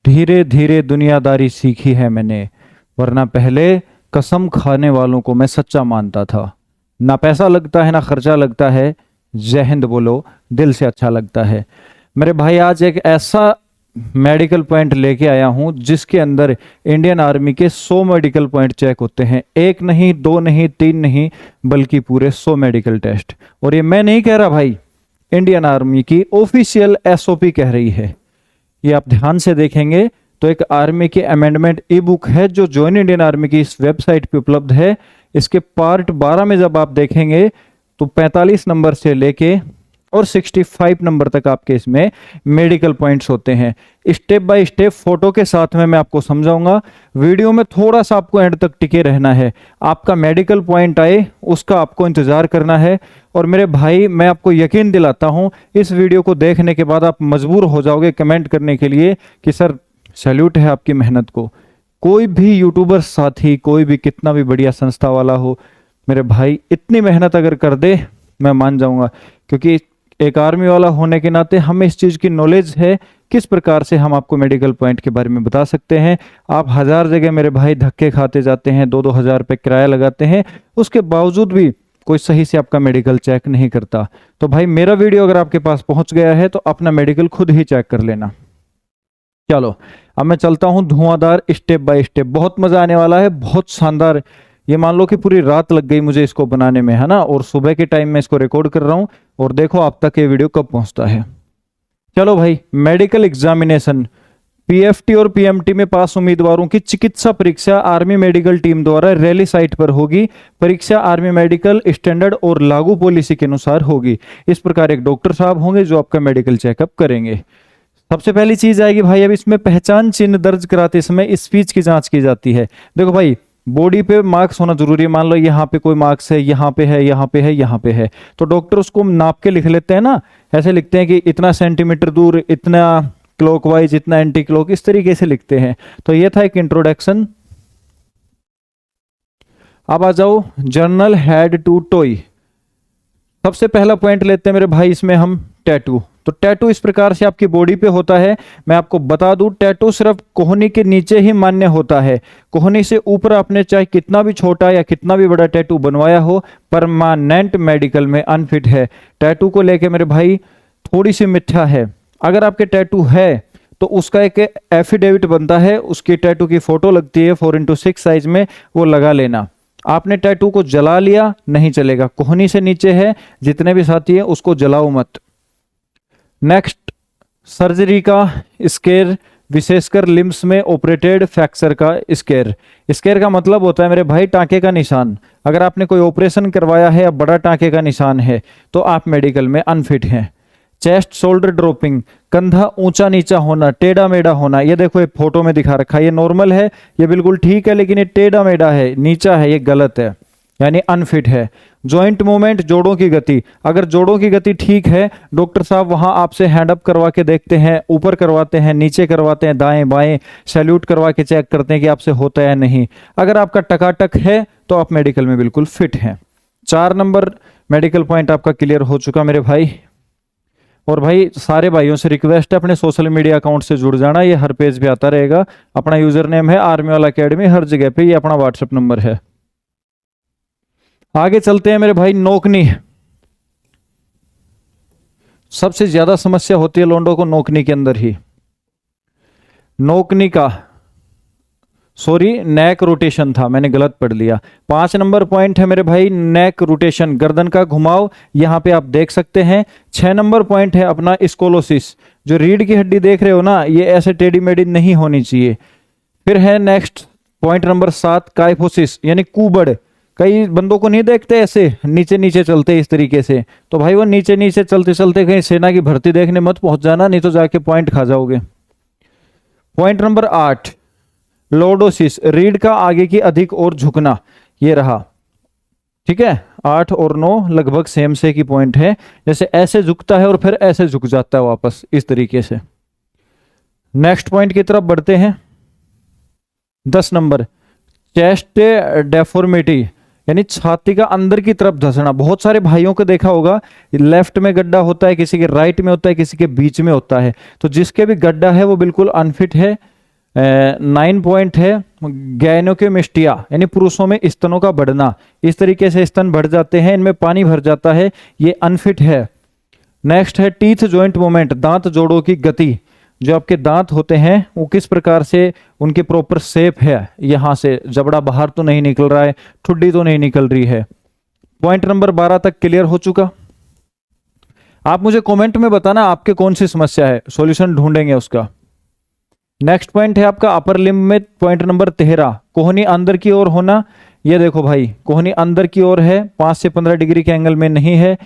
धीरे धीरे दुनियादारी सीखी है मैंने, वरना पहले कसम खाने वालों को मैं सच्चा मानता था। ना पैसा लगता है ना खर्चा लगता है, जय हिंद बोलो दिल से अच्छा लगता है। मेरे भाई आज एक ऐसा मेडिकल पॉइंट लेके आया हूं जिसके अंदर इंडियन आर्मी के 100 मेडिकल पॉइंट चेक होते हैं। एक नहीं, दो नहीं, तीन नहीं, बल्कि पूरे 100 मेडिकल टेस्ट। और ये मैं नहीं कह रहा भाई, इंडियन आर्मी की ऑफिशियल एसओपी कह रही है। ये आप ध्यान से देखेंगे तो एक आर्मी की अमेंडमेंट ई बुक है जो ज्वाइन इंडियन आर्मी की इस वेबसाइट पे उपलब्ध है। इसके पार्ट 12 में जब आप देखेंगे तो 45 नंबर से लेके और 65 नंबर तक आपके इसमें मेडिकल पॉइंट्स होते हैं। स्टेप बाय स्टेप फोटो के साथ में मैं आपको समझाऊंगा। वीडियो में थोड़ा सा आपको एंड तक टिके रहना है। आपका मेडिकल पॉइंट आए उसका आपको इंतजार करना है। और मेरे भाई मैं आपको यकीन दिलाता हूं इस वीडियो को देखने के बाद आप मजबूर हो जाओगे कमेंट करने के लिए कि सर सैल्यूट है आपकी मेहनत को। कोई भी यूट्यूबर साथी, कोई भी कितना भी बढ़िया संस्था वाला हो, मेरे भाई इतनी मेहनत अगर कर दे मैं मान जाऊंगा। क्योंकि एक आर्मी वाला होने के नाते हमें इस चीज़ की नॉलेज है किस प्रकार से हम आपको मेडिकल पॉइंट के बारे में बता सकते हैं। आप 1000 जगह मेरे भाई धक्के खाते जाते हैं, 2-2 हज़ार रुपये किराया लगाते हैं, उसके बावजूद भी कोई सही से आपका मेडिकल चेक नहीं करता। तो भाई मेरा वीडियो अगर आपके पास पहुंच गया है तो अपना मेडिकल खुद ही चेक कर लेना। चलो अब मैं चलता हूं धुआंधार स्टेप बाय स्टेप। बहुत मजा आने वाला है, बहुत शानदार। ये मान लो कि पूरी रात लग गई मुझे इसको बनाने में, है ना, और सुबह के टाइम में इसको रिकॉर्ड कर रहा हूं और देखो आप तक ये वीडियो कब पहुंचता है। चलो भाई, मेडिकल एग्जामिनेशन पीएफटी और पीएमटी में पास उम्मीदवारों की चिकित्सा परीक्षा आर्मी मेडिकल टीम द्वारा रैली साइट पर होगी। परीक्षा आर्मी मेडिकल स्टैंडर्ड और लागू पॉलिसी के अनुसार होगी। इस प्रकार एक डॉक्टर साहब होंगे जो आपका मेडिकल चेकअप करेंगे। सबसे पहली चीज आएगी भाई, अब इसमें पहचान चिन्ह दर्ज कराते समय स्पीच की जांच की जाती है। देखो भाई, बॉडी पे मार्क्स होना जरूरी है। मान लो यहाँ पे कोई मार्क्स है, यहाँ पे है, यहाँ पे है, यहाँ पे है, तो डॉक्टर उसको नाप के लिख लेते हैं ना। ऐसे लिखते हैं कि इतना सेंटीमीटर दूर, इतना क्लॉकवाइज, इतना एंटी क्लॉक, इस तरीके से लिखते हैं। तो ये था एक इंट्रोडक्शन। अब आ जाओ जर्नल हेड टू टॉय। सबसे पहला पॉइंट लेते हैं मेरे भाई इसमें हम टैटू। तो टैटू इस प्रकार से आपकी बॉडी पे होता है। मैं आपको बता दूं टैटू सिर्फ कोहनी के नीचे ही मान्य होता है। कोहनी से ऊपर आपने चाहे कितना भी छोटा या कितना भी बड़ा टैटू बनवाया हो, परमानेंट मेडिकल में अनफिट है। टैटू को लेके मेरे भाई थोड़ी सी मिथ्या है। अगर आपके टैटू है तो उसका एक एफिडेविट बनता है, उसकी टैटू की फोटो लगती है 4x6 साइज में, वो लगा लेना। आपने टैटू को जला लिया नहीं चलेगा। कोहनी से नीचे है, जितने भी साथी है उसको जलाओ मत। नेक्स्ट, सर्जरी का स्केर, विशेषकर लिम्स में ऑपरेटेड फ्रैक्चर का स्केर। स्केर का मतलब होता है मेरे भाई टांके का निशान। अगर आपने कोई ऑपरेशन करवाया है या बड़ा टांके का निशान है तो आप मेडिकल में अनफिट हैं। चेस्ट शोल्डर ड्रॉपिंग, कंधा ऊंचा नीचा होना, टेढ़ा मेढ़ा होना। ये देखो ये फोटो में दिखा रखा है, ये नॉर्मल है, ये बिल्कुल ठीक है, लेकिन ये टेढ़ा मेढ़ा है, नीचा है, ये गलत है, यानी अनफिट है। जॉइंट मूवमेंट, जोड़ों की गति, अगर जोड़ों की गति ठीक है, डॉक्टर साहब वहां आपसे हैंड अप करवा के देखते हैं, ऊपर करवाते हैं, नीचे करवाते हैं, दाएं बाएं सैल्यूट करवा के चेक करते हैं कि आपसे होता है या नहीं। अगर आपका टकाटक है तो आप मेडिकल में बिल्कुल फिट हैं। 4 नंबर मेडिकल पॉइंट आपका क्लियर हो चुका मेरे भाई। और भाई सारे भाइयों से रिक्वेस्ट है अपने सोशल मीडिया अकाउंट से जुड़ जाना, ये हर पेज पे आता रहेगा। अपना यूजर नेम है आर्मी वाला अकेडमी, हर जगह पे ये अपना व्हाट्सएप नंबर है। आगे चलते हैं मेरे भाई। नोकनी, सबसे ज्यादा समस्या होती है लोंडो को नोकनी के अंदर ही। नोकनी का नेक रोटेशन था, मैंने गलत पढ़ लिया। 5 नंबर पॉइंट है मेरे भाई नेक रोटेशन, गर्दन का घुमाव, यहां पे आप देख सकते हैं। 6 नंबर पॉइंट है अपना स्कोलोसिस, जो रीढ़ की हड्डी देख रहे हो ना, ये ऐसे टेढ़ी मेढ़ी नहीं होनी चाहिए। फिर है नेक्स्ट पॉइंट नंबर 7 काइफोसिस, यानी कुबड़। कई बंदों को नहीं देखते ऐसे नीचे नीचे चलते इस तरीके से, तो भाई वो नीचे नीचे चलते चलते कहीं सेना की भर्ती देखने मत पहुंच जाना, नहीं तो जाके पॉइंट खा जाओगे। पॉइंट नंबर 8 लॉर्डोसिस, रीढ़ का आगे की अधिक और झुकना, ये रहा, ठीक है। 8 और 9 लगभग सेम से की पॉइंट है, जैसे ऐसे झुकता है और फिर ऐसे झुक जाता है वापस, इस तरीके से। नेक्स्ट पॉइंट की तरफ बढ़ते हैं। 10 नंबर चेस्ट डेफॉर्मिटी, यानी छाती का अंदर की तरफ धंसना। बहुत सारे भाइयों को देखा होगा लेफ्ट में गड्ढा होता है, किसी के राइट में होता है, किसी के बीच में होता है। तो जिसके भी गड्ढा है वो बिल्कुल अनफिट है। 9 पॉइंट है गैनोकेमिस्टिया, यानी पुरुषों में स्तनों का बढ़ना, इस तरीके से स्तन बढ़ जाते हैं, इनमें पानी भर जाता है, ये अनफिट है। नेक्स्ट है टीथ जॉइंट मूवमेंट, दांत जोड़ों की गति, जो आपके दांत होते हैं वो किस प्रकार से उनकी प्रॉपर शेप है, यहां से जबड़ा बाहर तो नहीं निकल रहा है, ठुड्डी तो नहीं निकल रही है। पॉइंट नंबर 12 तक क्लियर हो चुका। आप मुझे कमेंट में बताना आपके कौन सी समस्या है, सॉल्यूशन ढूंढेंगे उसका। नेक्स्ट पॉइंट है आपका अपर लिम्ब में, पॉइंट नंबर 13, कोहनी अंदर की ओर होना। ये देखो भाई, कोहनी अंदर की ओर है, 5 से 15 डिग्री के एंगल में नहीं है।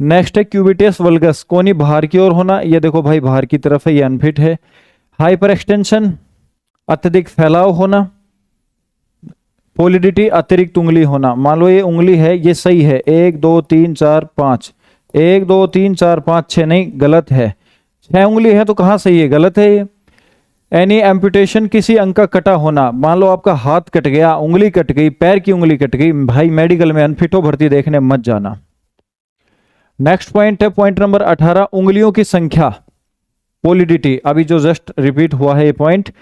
नेक्स्ट है क्यूबिटस वल्गस, कोहनी बाहर की ओर होना, ये देखो भाई बाहर की तरफ है, ये अनफिट है। हाइपर एक्सटेंशन, अत्यधिक फैलाव होना। पोलिडिटी, अतिरिक्त उंगली होना, मान लो ये उंगली है, ये सही है, 1 2 3 4 5, 1 2 3 4 5 6, नहीं गलत है, 6 उंगली है तो कहाँ सही है, गलत है ये। एनी एम्पुटेशन, किसी अंग का कटा होना, मान लो आपका हाथ कट गया, उंगली कट गई, पैर की उंगली कट गई, भाई मेडिकल में अनफिट हो, भर्ती देखने मत जाना। नेक्स्ट पॉइंट है पॉइंट नंबर 18, उंगलियों की संख्या, पोलिडिटी, अभी जो जस्ट रिपीट हुआ है ये पॉइंट,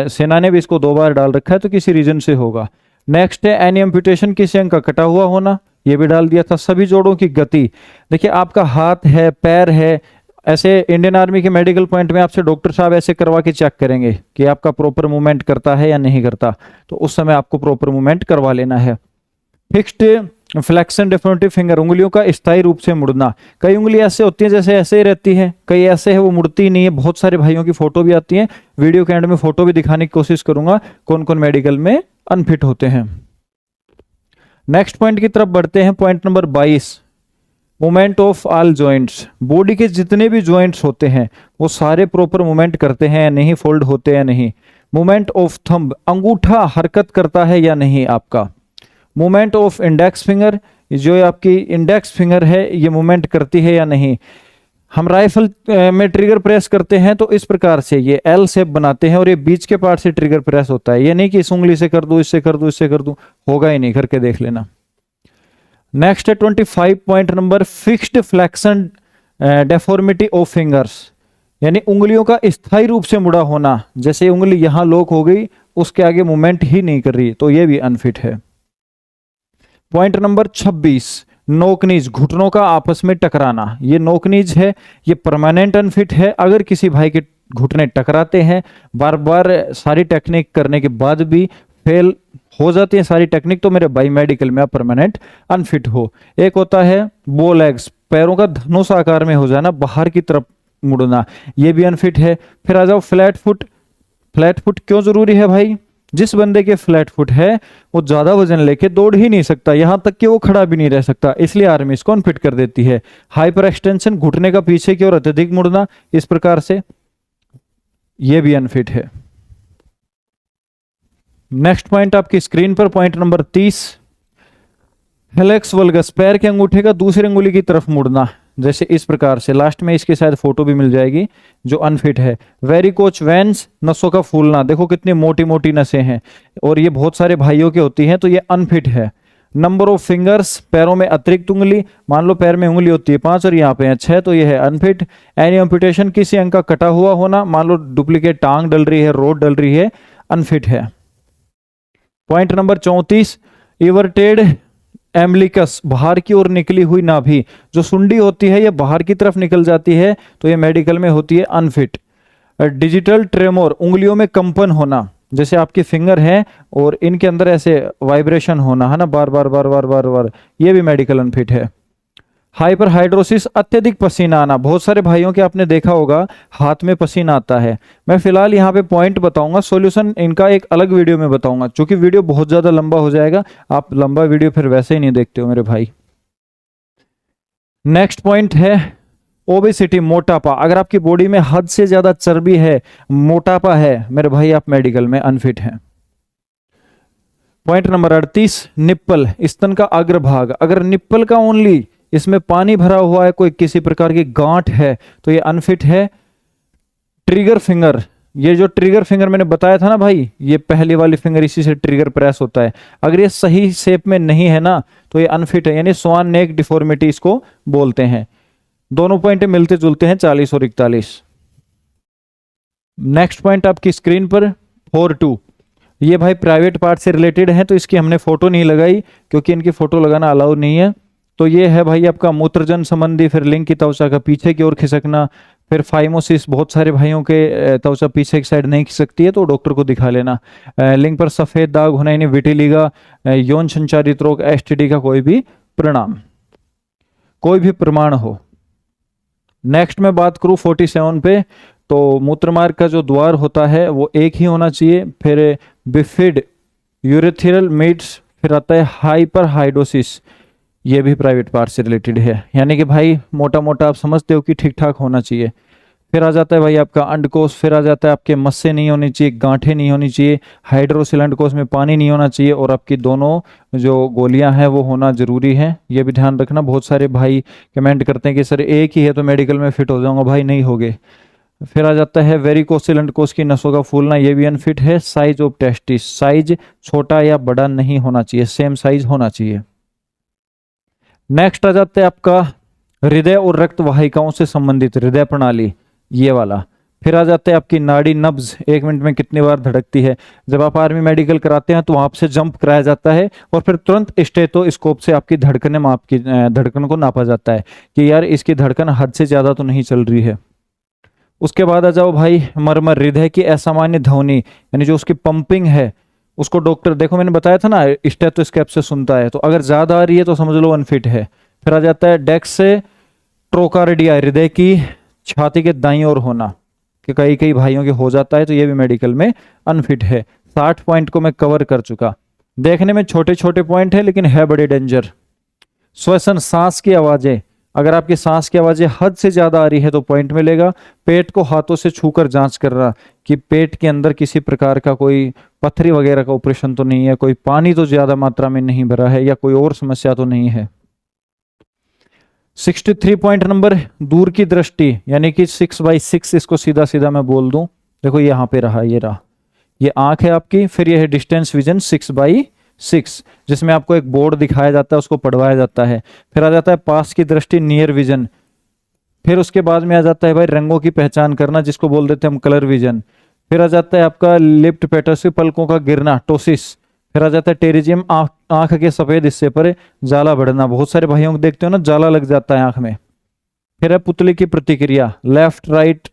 सेना ने भी इसको 2 बार डाल रखा है तो किसी रीजन से होगा। नेक्स्ट है एनी एम्पुटेशन, किसी अंग का कटा हुआ होना, ये भी डाल दिया था। सभी जोड़ों की गति, देखिए आपका हाथ है, पैर है, ऐसे इंडियन आर्मी के मेडिकल पॉइंट में आपसे डॉक्टर साहब ऐसे करवा के चेक करेंगे कि आपका प्रॉपर मूवमेंट करता है या नहीं करता, तो उस समय आपको प्रॉपर मूवमेंट करवा लेना है। फिक्स्ड फ्लेक्शन डिफॉर्मिटी फिंगर, उंगलियों का स्थायी रूप से मुड़ना, कई उंगली ऐसे होती है जैसे ऐसे ही रहती है, कई ऐसे है वो मुड़ती नहीं है। बहुत सारे भाइयों की फोटो भी आती है, वीडियो के एंड में फोटो भी दिखाने की कोशिश करूंगा कौन कौन मेडिकल में अनफिट होते हैं। नेक्स्ट पॉइंट की तरफ बढ़ते हैं, point number 22, movement of all joints, body के जितने भी जॉइंट्स होते हैं वो सारे प्रॉपर मूवमेंट करते हैं या नहीं, फोल्ड होते हैं या नहीं। मूवमेंट ऑफ थंब, अंगूठा हरकत करता है या नहीं आपका। मूवमेंट ऑफ इंडेक्स फिंगर, जो आपकी इंडेक्स फिंगर है ये मूवमेंट करती है या नहीं। हम राइफल में ट्रिगर प्रेस करते हैं तो इस प्रकार से ये एल शेप बनाते हैं और ये बीच के पार्ट से ट्रिगर प्रेस होता है, ये नहीं कि इस उंगली से कर दूं, इससे कर दूं, इससे कर दूं, होगा ही नहीं, करके देख लेना। नेक्स्ट है 25 point number, fixed flexion deformity of fingers, यानी उंगलियों का स्थायी रूप से मुड़ा होना, जैसे उंगली यहां लॉक हो गई उसके आगे मूवमेंट ही नहीं कर रही, तो ये भी अनफिट है। पॉइंट नंबर 26, नोकनीज, घुटनों का आपस में टकराना, ये नोकनीज है, ये परमानेंट अनफिट है। अगर किसी भाई के घुटने टकराते हैं, बार बार सारी टेक्निक करने के बाद भी फेल हो जाती है सारी टेक्निक, तो मेरे भाई मेडिकल में आप परमानेंट अनफिट हो। एक होता है बो लेग्स, पैरों का धनुष आकार में हो जाना, बाहर की तरफ मुड़ना, ये भी अनफिट है। फिर आ जाओ फ्लैट फुट, फ्लैट फुट क्यों जरूरी है भाई, जिस बंदे के फ्लैट फुट है वो ज्यादा वजन लेके दौड़ ही नहीं सकता, यहां तक कि वो खड़ा भी नहीं रह सकता, इसलिए आर्मी इसको अनफिट कर देती है। हाइपर एक्सटेंशन, घुटने का पीछे की ओर अत्यधिक मुड़ना, इस प्रकार से ये भी अनफिट है। नेक्स्ट पॉइंट आपकी स्क्रीन पर, पॉइंट नंबर 30, हेलेक्स वल्गस, पैर के अंगूठे का दूसरी अंगुली की तरफ मुड़ना, जैसे इस प्रकार से, लास्ट में इसके शायद फोटो भी मिल जाएगी, जो अनफिट है। वेरिकोच वेन्स, नसों का फूलना, देखो कितनी मोटी मोटी नसें हैं और ये बहुत सारे भाइयों की होती हैं, तो ये अनफिट है। नंबर ऑफ फिंगर्स, पैरों में अतिरिक्त उंगली, मान लो पैर में उंगली होती है 5 और यहाँ पे 6, तो ये है अनफिट। एनी एम्पुटेशन, किसी अंग का कटा हुआ होना, मान लो डुप्लीकेट टांग डल रही है, रोड डल रही है, अनफिट है। पॉइंट नंबर 34, इवर्टेड एम्बलिकस, बाहर की ओर निकली हुई नाभि, जो सुंडी होती है ये बाहर की तरफ निकल जाती है, तो ये मेडिकल में होती है अनफिट। डिजिटल ट्रेमोर, उंगलियों में कंपन होना, जैसे आपके फिंगर हैं और इनके अंदर ऐसे वाइब्रेशन होना है ना, बार बार बार बार बार बार, ये भी मेडिकल अनफिट है। हाइपर हाइड्रोसिस, अत्यधिक पसीना आना, बहुत सारे भाइयों के आपने देखा होगा हाथ में पसीना आता है। मैं फिलहाल यहाँ पे पॉइंट बताऊंगा, सॉल्यूशन इनका एक अलग वीडियो में बताऊंगा, क्योंकि वीडियो बहुत ज्यादा लंबा हो जाएगा, आप लंबा वीडियो फिर वैसे ही नहीं देखते हो मेरे भाई। नेक्स्ट पॉइंट है ओबेसिटी, मोटापा, अगर आपकी बॉडी में हद से ज्यादा चर्बी है, मोटापा है, मेरे भाई आप मेडिकल में अनफिट हैं। पॉइंट नंबर 38, निप्पल, स्तन का अग्रभाग, अगर निप्पल का ओनली इसमें पानी भरा हुआ है, कोई किसी प्रकार की गांठ है, तो ये अनफिट है। ट्रिगर फिंगर, ये जो ट्रिगर फिंगर मैंने बताया था ना भाई, ये पहली वाली फिंगर, इसी से ट्रिगर प्रेस होता है, अगर ये सही शेप में नहीं है ना तो ये अनफिट है, यानी स्वान नेक डिफॉर्मिटी इसको बोलते हैं। दोनों पॉइंट मिलते जुलते हैं, 40 और 41। नेक्स्ट पॉइंट आपकी स्क्रीन पर, 4-2। ये भाई प्राइवेट पार्ट से रिलेटेड है, तो इसकी हमने फोटो नहीं लगाई क्योंकि इनकी फोटो लगाना अलाउ नहीं है। तो ये है भाई आपका मूत्रजन संबंधी, फिर लिंग की त्वचा का पीछे की ओर खिसकना, फिर फाइमोसिस, बहुत सारे भाइयों के त्वचा पीछे की साइड नहीं खिसकती है तो डॉक्टर को दिखा लेना। लिंग पर सफेद दाग होना, यानी विटिलिगा, यौन संचारित रोग, एसटीडी का कोई भी प्रमाण हो। नेक्स्ट मैं बात करूं 47 पे, तो मूत्रमार्ग का जो द्वार होता है वो एक ही होना चाहिए। फिर बिफिड यूरेथ्रल मीट्स, फिर आता है हाइपरहाइडोसिस, ये भी प्राइवेट पार्ट से रिलेटेड है, यानी कि भाई मोटा मोटा आप समझते हो कि ठीक ठाक होना चाहिए। फिर आ जाता है भाई आपका अंडकोश, फिर आ जाता है आपके मस्से नहीं होनी चाहिए, गांठें नहीं होनी चाहिए, हाइड्रोसिल अंडकोश में पानी नहीं होना चाहिए, और आपकी दोनों जो गोलियां हैं वो होना जरूरी है। ये भी ध्यान रखना। बहुत सारे भाई कमेंट करते हैं कि सर एक ही है तो मेडिकल में फिट हो जाऊंगा, भाई नहीं होगे। फिर आ जाता है वेरिकोसिल अंडकोश की नसों का फूलना, ये भी अनफिट है। साइज ऑफ टेस्टिस, साइज छोटा या बड़ा नहीं होना चाहिए, सेम साइज होना चाहिए। नेक्स्ट आ जाता है आपका हृदय और रक्त वाहिकाओं से संबंधित हृदय प्रणाली, ये वाला। फिर आ जाते हैं आपकी नाड़ी नब्ज, 1 मिनट में कितनी बार धड़कती है। जब आप आर्मी मेडिकल कराते हैं तो वहां से जंप कराया जाता है और फिर तुरंत स्टेथोस्कोप से आपकी धड़कन को नापा जाता है कि यार इसकी धड़कन हद से ज्यादा तो नहीं चल रही है। उसके बाद आ जाओ भाई मरमर, हृदय की असामान्य ध्वनि, यानी जो उसकी पंपिंग है उसको डॉक्टर, देखो मैंने बताया था ना स्टेथोस्कोप से सुनता है, तो अगर ज्यादा आ रही है तो समझ लो अनफिट है। फिर आ जाता है डेक्स ट्रोकार्डिया, हृदय की छाती के दाईं ओर होना, कि कई कई भाइयों के हो जाता है, तो ये भी मेडिकल में अनफिट है। 60 पॉइंट को मैं कवर कर चुका। देखने में छोटे छोटे पॉइंट है लेकिन है बड़े डेंजर। श्वसन, सांस की आवाजें, अगर आपकी सांस की आवाजें हद से ज्यादा आ रही है तो पॉइंट मिलेगा। पेट को हाथों से छूकर जांच करना कि पेट के अंदर किसी प्रकार का कोई पथरी वगैरह का ऑपरेशन तो नहीं है, कोई पानी तो ज्यादा मात्रा में नहीं भरा है, या कोई और समस्या तो नहीं है। 63 पॉइंट नंबर, दूर की दृष्टि, यानी कि 6/6, इसको सीधा सीधा मैं बोल दूं, देखो ये यहाँ पे रहा, ये रहा, ये आंख है आपकी। फिर ये है डिस्टेंस विजन 6/6, जिसमें आपको एक बोर्ड दिखाया जाता है, उसको पढ़वाया जाता है। फिर आ जाता है पास की दृष्टि, नियर विजन। फिर उसके बाद में आ जाता है भाई रंगों की पहचान करना, जिसको बोल देते हैं हम कलर विजन। फिर आ जाता है आपका लिप्ट पेटर्स, पलकों का गिरना, टोसिस। फिर आ जाता है टेरिजियम, आंख के सफेद हिस्से पर जाला बढ़ना, बहुत सारे भाइयों को देखते हो ना जाला लग जाता है आंख में। फिर है पुतली की प्रतिक्रिया, लेफ्ट राइट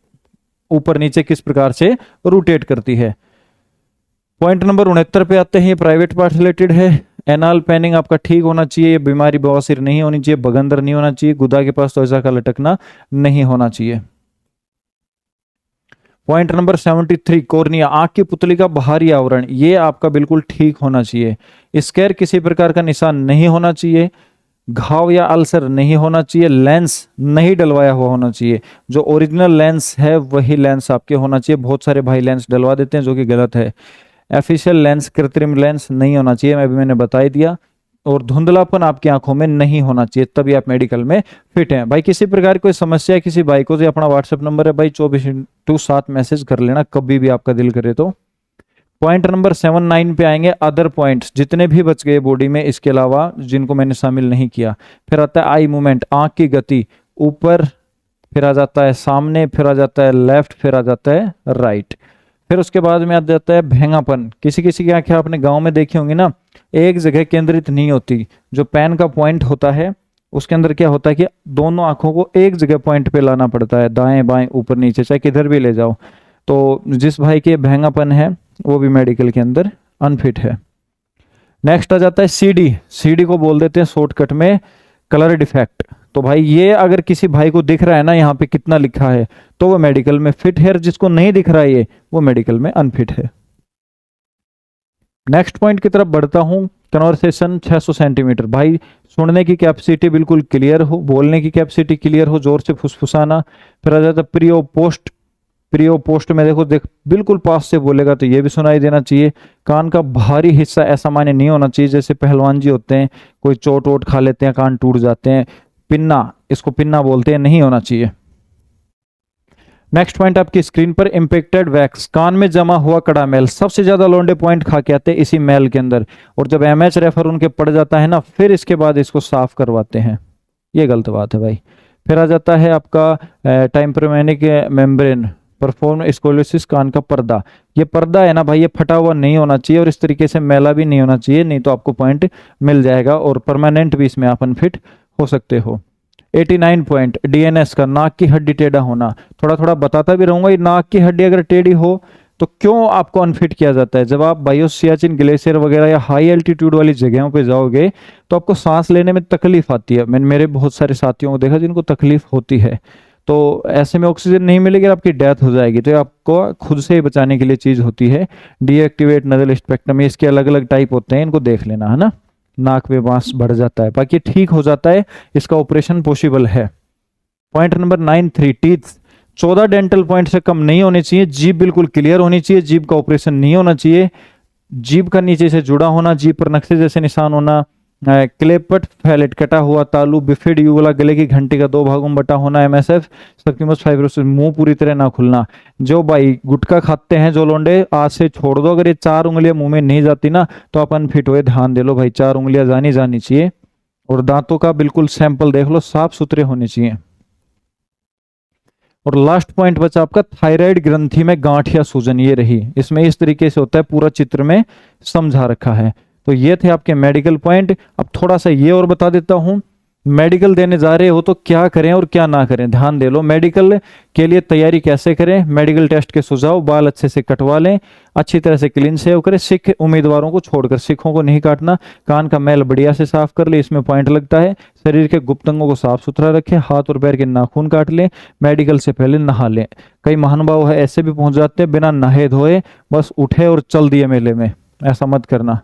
ऊपर नीचे किस प्रकार से रोटेट करती है। पॉइंट नंबर 69 पे आते हैं, ये प्राइवेट पार्ट रिलेटेड है। एनाल पैनिंग आपका ठीक होना चाहिए, ये बीमारी बवासीर नहीं होनी चाहिए, बगंदर नहीं होना चाहिए, गुदा के पास त्वचा का लटकना नहीं होना चाहिए। पॉइंट नंबर 73, कॉर्निया, आंख की पुतली का बाहरी आवरण, ये आपका बिल्कुल ठीक होना चाहिए। स्केर, किसी प्रकार का निशान नहीं होना चाहिए, घाव या अल्सर नहीं होना चाहिए, लेंस नहीं डलवाया हुआ होना चाहिए, जो ओरिजिनल लेंस है वही लेंस आपके होना चाहिए। बहुत सारे भाई लेंस डलवा देते हैं जो कि गलत है। एफिशियल लेंस, कृत्रिम लेंस नहीं होना चाहिए, मैं अभी मैंने बता ही दिया। और धुंधलापन आपकी आंखों में नहीं होना चाहिए, तभी आप मेडिकल में फिट हैं। भाई किसी प्रकार की कोई समस्या है किसी भाई को, तो अपना व्हाट्सएप नंबर है भाई 24x7 मैसेज कर लेना कभी भी आपका दिल करे तो। पॉइंट नंबर 79 पे आएंगे, अदर पॉइंट्स, जितने भी बच गए बॉडी में इसके अलावा जिनको मैंने शामिल नहीं किया। फिर आता है आई मूवमेंट, आंख की गति, ऊपर, फिर आ जाता है सामने, फिर आ जाता है लेफ्ट, फिर आ जाता है राइट। फिर उसके बाद में आ जाता है भेंगापन, किसी किसी की आंखें आपने गांव में देखी होंगी ना, एक जगह केंद्रित नहीं होती। जो पेन का पॉइंट होता है उसके अंदर क्या होता है कि दोनों आंखों को एक जगह पॉइंट पे लाना पड़ता है, दाएं बाएं ऊपर नीचे, चाहे किधर भी ले जाओ। तो जिस भाई के भेंगापन है वो भी मेडिकल के अंदर अनफिट है। नेक्स्ट आ जाता है सीडी, सीडी को बोल देते हैं शॉर्टकट में कलर डिफेक्ट। तो भाई ये अगर किसी भाई को दिख रहा है ना यहाँ पे कितना लिखा है तो वो मेडिकल में फिट है, जिसको नहीं दिख रहा है ये वो मेडिकल में अनफिट है। नेक्स्ट पॉइंट की तरफ बढ़ता हूं, कन्वर्सेशन 600 सेंटीमीटर, भाई सुनने की कैपेसिटी बिल्कुल क्लियर हो, बोलने की कैपेसिटी क्लियर हो, जोर से फुसफुसाना। फिर आ जाता है प्री और पोस्ट, प्री और पोस्ट में देखो बिल्कुल पास से बोलेगा तो ये भी सुनाई देना चाहिए। कान का बाहरी हिस्सा असामान्य नहीं होना चाहिए, जैसे पहलवान जी होते हैं कोई चोट वोट खा लेते हैं कान टूट जाते हैं, पिन्ना, इसको पिन्ना बोलते हैं, नहीं होना चाहिए। नेक्स्ट पॉइंट आपकी स्क्रीन पर, इंपेक्टेड वैक्स, कान में जमा हुआ कड़ा मैल, सबसे ज्यादा लौंडे पॉइंट खा के आते हैं इसी मैल के अंदर, और जब एमएच रेफर उनके पड़ जाता है ना फिर इसके बाद इसको साफ करवाते हैं, ये गलत बात है भाई। फिर आ जाता है आपका टाइम्परमेनिक मेम्ब्रेन, परफॉर्म स्कोलियोसिस, कान का पर्दा, ये पर्दा है ना भाई, ये फटा हुआ नहीं होना चाहिए और इस तरीके से मैला भी नहीं होना चाहिए, नहीं तो आपको पॉइंट मिल जाएगा और परमानेंट भी इसमें आप अनफिट हो सकते हो। 89 पॉइंट, डीएनएस का, नाक की हड्डी टेढ़ा होना। थोड़ा थोड़ा बताता भी रहूंगा, ये नाक की हड्डी अगर टेढ़ी हो तो क्यों आपको अनफिट किया जाता है। जब आप बायो सियाचिन ग्लेशियर वगैरह या हाई एल्टीट्यूड वाली जगहों पे जाओगे तो आपको सांस लेने में तकलीफ आती है। मैंने मेरे बहुत सारे साथियों को देखा जिनको तकलीफ होती है, तो ऐसे में ऑक्सीजन नहीं मिलेगी, आपकी डेथ हो जाएगी। तो ये आपको खुद से ही बचाने के लिए चीज होती है डीएक्टिवेट नजल स्पेक्ट्रम। इसके अलग अलग टाइप होते हैं, इनको देख लेना है ना। नाक में बांस बढ़ जाता है, बाकी ठीक हो जाता है, इसका ऑपरेशन पॉसिबल है। Point number 93, teeth 14 dental point से कम नहीं होने चाहिए। जीभ बिल्कुल क्लियर होनी चाहिए, जीभ का ऑपरेशन नहीं होना चाहिए। जीभ का नीचे से जुड़ा होना, जीभ पर नक्शे जैसे निशान होना, क्लेपट फैलेट कटा हुआ तालु, बिफिड यूवला गले की घंटी का 2 भागों में बटा होना, एमएसएफ सबक्यूमस फाइब्रोसिस, मुंह पूरी तरह ना खुलना। जो भाई गुटखा खाते हैं जो लोंडे, आज से छोड़ दो। अगर ये 4 उंगलियां मुंह में नहीं जाती ना तो आप अनफिट हुए, ध्यान दे लो भाई, 4 उंगलियां जानी चाहिए। और दांतों का बिल्कुल सैंपल देख लो, साफ सुथरे होने चाहिए। और लास्ट पॉइंट बचा आपका थायराइड ग्रंथि में गांठ या सूजन, ये रही। इसमें इस तरीके से होता है, पूरा चित्र में समझा रखा है। तो ये थे आपके मेडिकल पॉइंट। अब थोड़ा सा ये और बता देता हूं, मेडिकल देने जा रहे हो तो क्या करें और क्या ना करें, ध्यान दे लो। मेडिकल के लिए तैयारी कैसे करें, मेडिकल टेस्ट के सुझाव, बाल अच्छे से कटवा लें, अच्छी तरह से क्लीन शेव करें, सिख उम्मीदवारों को छोड़कर, सिखों को नहीं काटना, कान का मैल बढ़िया से साफ कर ले, इसमें पॉइंट लगता है। शरीर के गुप्त अंगों को साफ सुथरा रखें, हाथ और पैर के नाखून काट लें, मेडिकल से पहले नहा लें। कई महानुभाव है ऐसे भी पहुंच जाते हैं बिना नहाए धोए, बस उठे और चल दिए मेले में, ऐसा मत करना।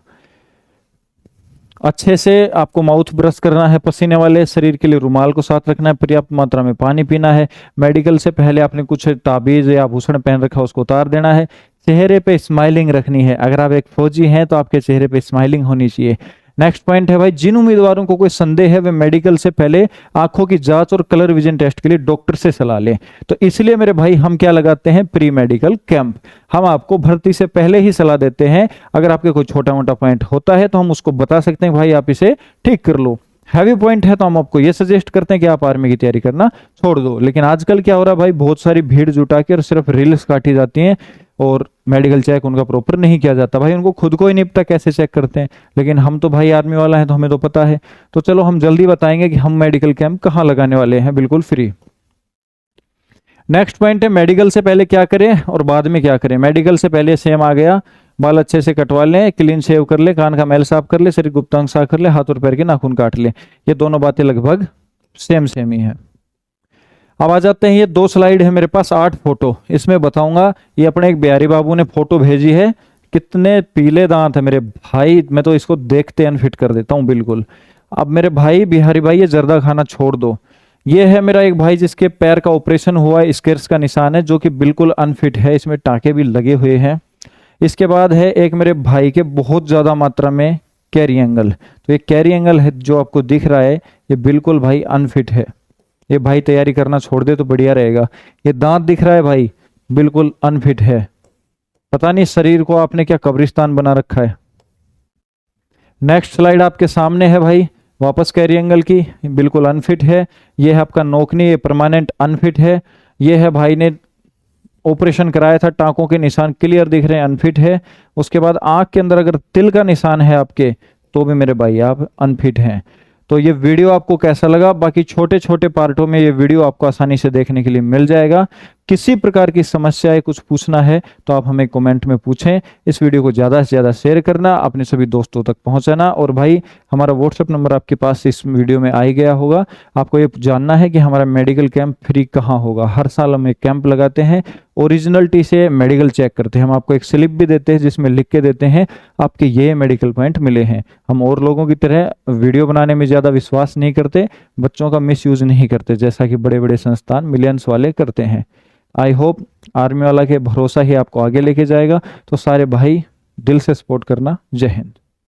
अच्छे से आपको माउथ ब्रश करना है पसीने वाले, शरीर के लिए रुमाल को साथ रखना है, पर्याप्त मात्रा में पानी पीना है। मेडिकल से पहले आपने कुछ ताबीज या आभूषण पहन रखा उसको उतार देना है। चेहरे पे स्माइलिंग रखनी है, अगर आप एक फौजी हैं तो आपके चेहरे पे स्माइलिंग होनी चाहिए। नेक्स्ट पॉइंट है भाई, जिन उम्मीदवारों को कोई संदेह है वे मेडिकल से पहले आंखों की जांच और कलर विजन टेस्ट के लिए डॉक्टर से सलाह लें। तो इसलिए मेरे भाई हम क्या लगाते हैं, प्री मेडिकल कैंप। हम आपको भर्ती से पहले ही सलाह देते हैं, अगर आपके कोई छोटा मोटा पॉइंट होता है तो हम उसको बता सकते हैं भाई आप इसे ठीक कर लो। हैवी पॉइंट है तो हम आपको ये सजेस्ट करते हैं कि आप आर्मी की तैयारी करना छोड़ दो। लेकिन आजकल क्या हो रहा है भाई, बहुत सारी भीड़ जुटा के और सिर्फ रील्स काटी जाती हैं और मेडिकल चेक उनका प्रॉपर नहीं किया जाता। भाई उनको खुद को ही नहीं पता कैसे चेक करते हैं, लेकिन हम तो भाई आर्मी वाला है तो हमें तो पता है। तो चलो हम जल्दी बताएंगे कि हम मेडिकल कैंप कहाँ लगाने वाले हैं, बिल्कुल फ्री। नेक्स्ट पॉइंट है, मेडिकल से पहले क्या करें और बाद में क्या करें। मेडिकल से पहले सेम आ गया, बाल अच्छे से कटवा लें, क्लीन शेव कर ले, कान का मैल साफ कर ले, शरीर गुप्तांग साफ कर ले, हाथ और पैर के नाखून काट ले। ये दोनों बातें लगभग सेम ही है। अब आ जाते हैं, ये 2 स्लाइड है मेरे पास, 8 फोटो, इसमें बताऊंगा। ये अपने एक बिहारी बाबू ने फोटो भेजी है, कितने पीले दांत है मेरे भाई, मैं तो इसको देखते अनफिट कर देता हूँ बिल्कुल। अब मेरे भाई बिहारी भाई, ये जर्दा खाना छोड़ दो। ये है मेरा एक भाई जिसके पैर का ऑपरेशन हुआ, स्केर्स का निशान है, जो कि बिल्कुल अनफिट है, इसमें टाँके भी लगे हुए हैं। इसके बाद है एक मेरे भाई के बहुत ज्यादा मात्रा में कैरी एंगल, तो ये कैरी एंगल है जो आपको दिख रहा है, ये बिल्कुल भाई अनफिट है। ये भाई तैयारी करना छोड़ दे तो बढ़िया रहेगा। ये दांत दिख रहा है भाई, बिल्कुल अनफिट है। पता नहीं शरीर को आपने क्या कब्रिस्तान बना रखा है। नेक्स्ट स्लाइड आपके सामने है भाई, वापस कैरी एंगल की, बिल्कुल अनफिट है। ये है आपका नोकनी, ये परमानेंट अनफिट है। ये है भाई ने ऑपरेशन कराया था, टाँकों के निशान क्लियर दिख रहे हैं, अनफिट है। उसके बाद आंख के अंदर अगर तिल का निशान है आपके तो भी मेरे भाई आप अनफिट हैं। तो ये वीडियो आपको कैसा लगा, बाकी छोटे छोटे पार्टों में ये वीडियो आपको आसानी से देखने के लिए मिल जाएगा। किसी प्रकार की समस्या है, कुछ पूछना है तो आप हमें कमेंट में पूछें। इस वीडियो को ज़्यादा से ज़्यादा शेयर करना, अपने सभी दोस्तों तक पहुंचाना। और भाई हमारा व्हाट्सएप नंबर आपके पास इस वीडियो में आ ही गया होगा। आपको ये जानना है कि हमारा मेडिकल कैंप फ्री कहाँ होगा। हर साल हम एक कैंप लगाते हैं, ओरिजिनलिटी से मेडिकल चेक करते हैं। हम आपको एक स्लिप भी देते हैं जिसमें लिख के देते हैं आपके ये मेडिकल पॉइंट मिले हैं। हम और लोगों की तरह वीडियो बनाने में ज़्यादा विश्वास नहीं करते, बच्चों का मिसयूज नहीं करते, जैसा कि बड़े बड़े संस्थान मिलियंस वाले करते हैं। आई होप आर्मी वाला के भरोसा ही आपको आगे लेके जाएगा। तो सारे भाई दिल से सपोर्ट करना। जय हिंद।